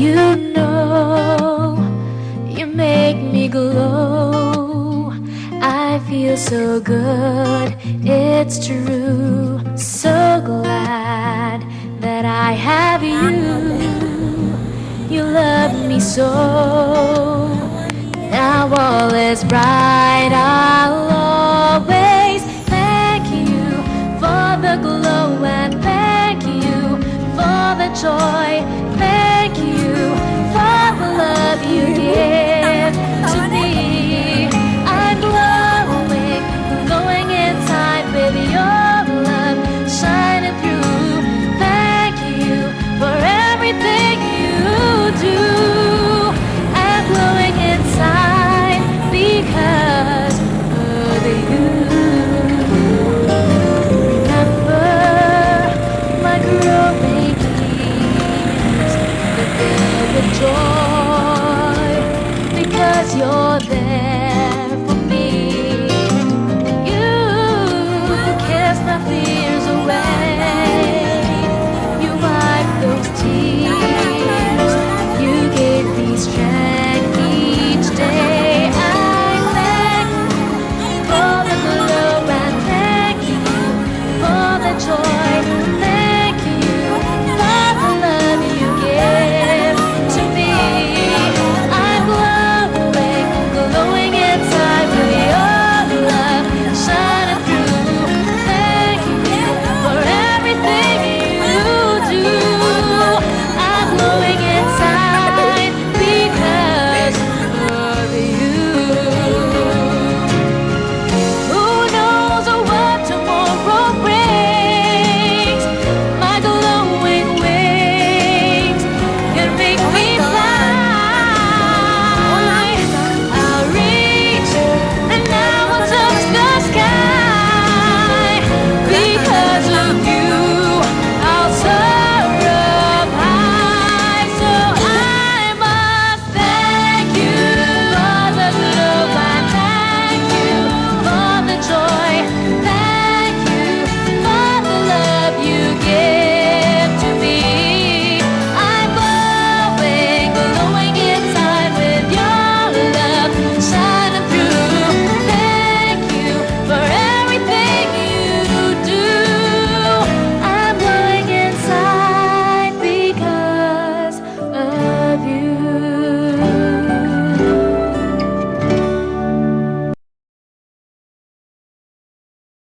You know, you make me glow. I feel so good, it's true. So glad that I have you. You love me so. Now all is bright, I'll always thank you for the glow, and thank you for the joy